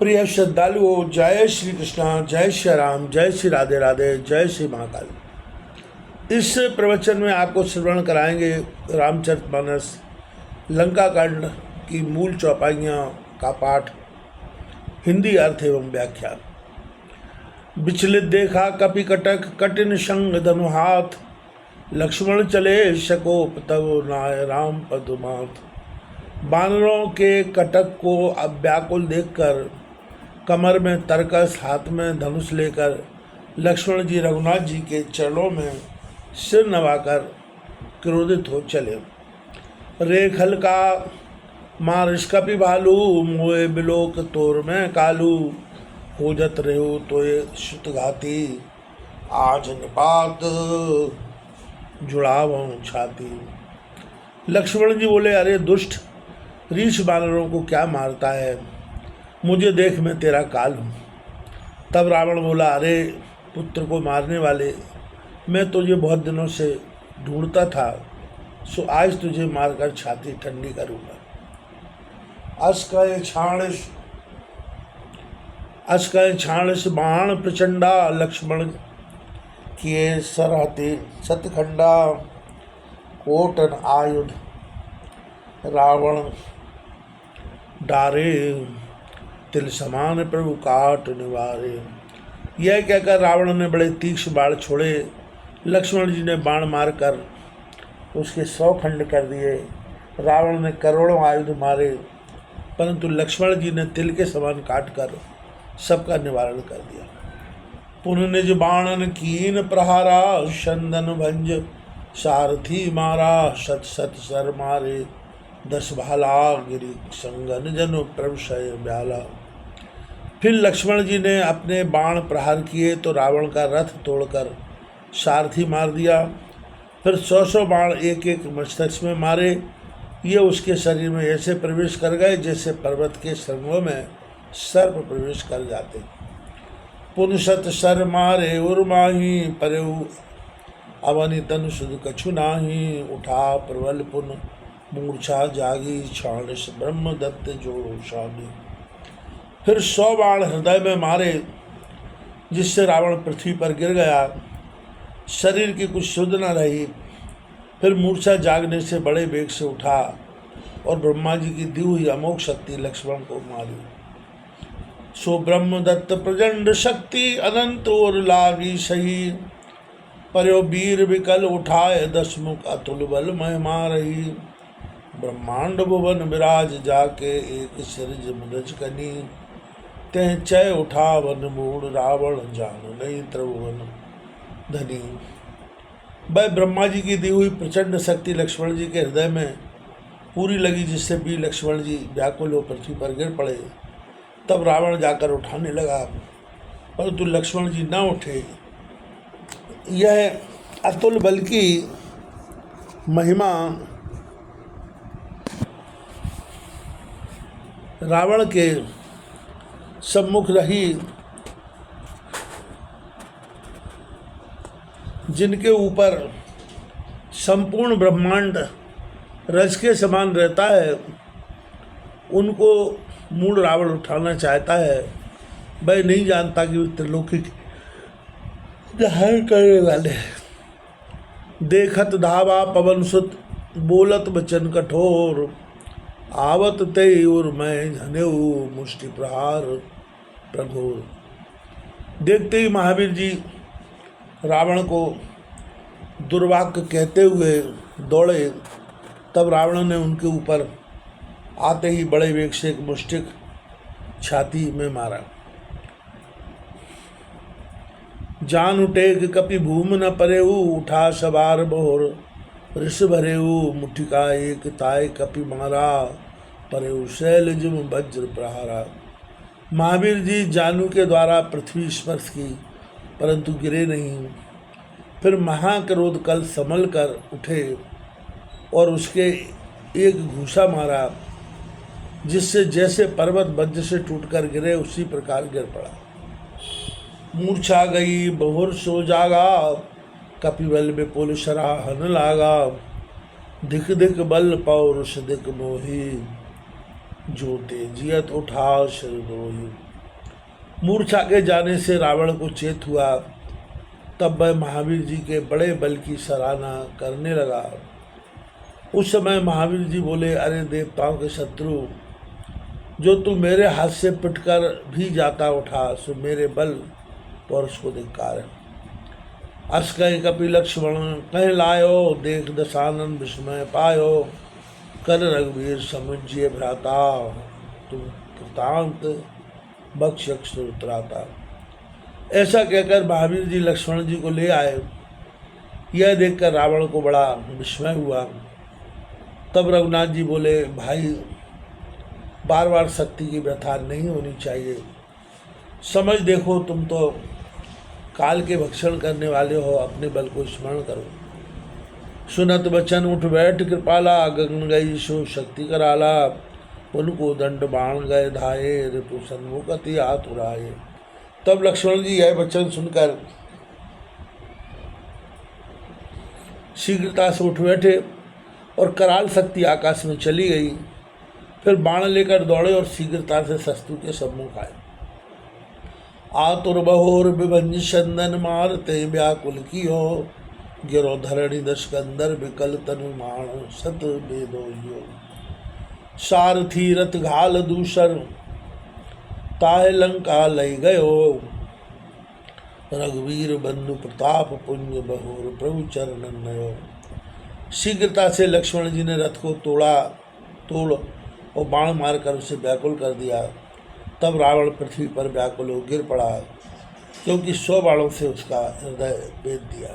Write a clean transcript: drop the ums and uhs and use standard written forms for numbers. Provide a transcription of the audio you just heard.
प्रिय श्रद्धालुओं, जय श्री कृष्णा, जय श्री राम, जय श्री राधे राधे, जय श्री महाकाल। इस प्रवचन में आपको श्रवण कराएंगे रामचरितमानस लंका कांड की मूल चौपाइयाँ का पाठ, हिंदी अर्थ एवं व्याख्या। विचलित देखा कपि कटक, कठिन संग धनु हाथ, लक्ष्मण चले शकोप तब नाय राम पदुमात। बानरों के कटक को अब व्याकुल देखकर, कमर में तरकस, हाथ में धनुष लेकर लक्ष्मण जी रघुनाथ जी के चरणों में सिर नवाकर क्रोधित हो चले। रेखल का मारिश कपि भालू, मोए बिलोक तोर में कालू, होजत रेहु तोय श्रुतघाती, आज निपात जुड़ावं छाती। लक्ष्मण जी बोले, अरे दुष्ट, रीछ बानरों को क्या मारता है, मुझे देख, मैं तेरा काल हूँ। तब रावण बोला, अरे पुत्र को मारने वाले, मैं तुझे बहुत दिनों से ढूंढता था, सो आज तुझे मारकर छाती ठंडी करूँगा। अस्कय छाणस बाण प्रचंडा, लक्ष्मण किए सरहते सतखंडा, कोटन आयुध रावण डारे, तिल समान प्रभु काट निवारे। यह कहकर रावण ने बड़े तीक्ष्ण बाण छोड़े। लक्ष्मण जी ने बाण मारकर उसके 100 खंड कर दिए। रावण ने करोड़ों आयुध मारे, परंतु लक्ष्मण जी ने तिल के समान काटकर सबका निवारण कर दिया। पुनः निज बाणन कीन प्रहारा, चंदन भंज सारथी मारा, सत सत सर मारे, 10 भाला गिरी संगन जनु प्रभुषय ब्याला। फिर लक्ष्मण जी ने अपने बाण प्रहार किए तो रावण का रथ तोड़कर सारथी मार दिया। फिर 100 बाण एक एक मस्तक में मारे। ये उसके शरीर में ऐसे प्रवेश कर गए जैसे पर्वत के श्रृंगों में सर्प प्रवेश कर जाते। पुनसत सर मारे उर्माही, परेऊ अवनि तनु सुध कछु नाही, उठा प्रबल पुन मूर्छा जागी, छाणस ब्रह्म दत्त जोड़ो शादी। फिर 100 बाण हृदय में मारे, जिससे रावण पृथ्वी पर गिर गया, शरीर की कुछ सुध न रही। फिर मूर्छा जागने से बड़े वेग से उठा और ब्रह्मा जी की दी हुई अमोघ शक्ति लक्ष्मण को मारी। सो ब्रह्म दत्त प्रचंड शक्ति, अनंत और लागी सही, पर्यो वीर विकल उठाए, 10 मुख अतुल बल मह मारही। ब्रह्मांड भुवन विराज जाके, एक सिरज मुदज कनी, तें चय उठा वन मूड, रावण जान नहीं त्रिभुवन धनी। वह ब्रह्मा जी की दी हुई प्रचंड शक्ति लक्ष्मण जी के हृदय में पूरी लगी, जिससे भी लक्ष्मण जी व्याकुल हो पृथ्वी पर गिर पड़े। तब रावण जाकर उठाने लगा, परंतु लक्ष्मण जी न उठे। यह अतुल बल की महिमा रावण के सम्मुख रही, जिनके ऊपर संपूर्ण ब्रह्मांड रज के समान रहता है, उनको मूल रावण उठाना चाहता है। वह नहीं जानता कि वे त्रिलोकी धारण करने वाले। देखत धावा पवन सुत, बोलत वचन कठोर, आवत ते और मैं धन्यऊ, मुष्टि प्रहार प्रघोर। देखते ही महावीर जी रावण को दुर्वाक्य कहते हुए दौड़े। तब रावण ने उनके ऊपर आते ही बड़े वेग से एक मुष्टिक छाती में मारा। जान उटेग कपि भूम न परेऊ, उठा सवार बोर ऋष भरेऊ, मुठिका एक ताय कपि मारा, परेऊ शैल जिम वज्र प्रहारा। महावीर जी जानू के द्वारा पृथ्वी स्पर्श की, परंतु गिरे नहीं। फिर महाक्रोध कल संभल कर उठे और उसके एक घूसा मारा, जिससे जैसे पर्वत वज्र से टूटकर गिरे उसी प्रकार गिर पड़ा। मूर्छा गई बहुर सो जागा, कपिबल विपुल सराहन लागा, धिक धिक बल पौरुष दिक मोही, जो तेजियत उठा सिर दोही। मूर्छा के जाने से रावण को चेत हुआ। तब वह महावीर जी के बड़े बल की सराहना करने लगा। उस समय महावीर जी बोले, अरे देवताओं के शत्रु, जो तू मेरे हाथ से पिटकर भी जाता उठा, सो मेरे बल पौरुष को धिक्कार है। अस कह कपि लक्ष्मण कह लायो, देख दशानन विस्मय पायो, कर रघुवीर समुज्य भ्राता, तुम कृतांत बक्ष उतराता। ऐसा कहकर महावीर जी लक्ष्मण जी को ले आए। यह देखकर रावण को बड़ा विस्मय हुआ। तब रघुनाथ जी बोले, भाई बार बार शक्ति की व्यथा नहीं होनी चाहिए, समझ देखो, तुम तो काल के भक्षण करने वाले हो, अपने बल को स्मरण करो। सुनत वचन उठ बैठ कृपाला, गगन गई सो शक्ति कराला, उनको दंड बाण गए धाये, रिपु सन्मुख अति आतुराये। तब लक्ष्मण जी यह वचन सुनकर शीघ्रता से उठ बैठे और कराल शक्ति आकाश में चली गई। फिर बाण लेकर दौड़े और शीघ्रता से शत्रु के सम्मुख आए। आतुर बहोर विभंज चंदन मारते व्याकुल की हो, गिरो धरणी दशकंदर विकल तनुमान सत वेदो यो। सारथी रथ घाल दूसर ताहे लंका लय गयो, रघुवीर बंधु प्रताप पुंज बहोर प्रभु चरण नयो। शीघ्रता से लक्ष्मण जी ने रथ को तोड़ और बाण मारकर उसे व्याकुल कर दिया। तब रावण पृथ्वी पर व्याकुल हो गिर पड़ा, क्योंकि 100 बाणों से उसका हृदय भेद दिया।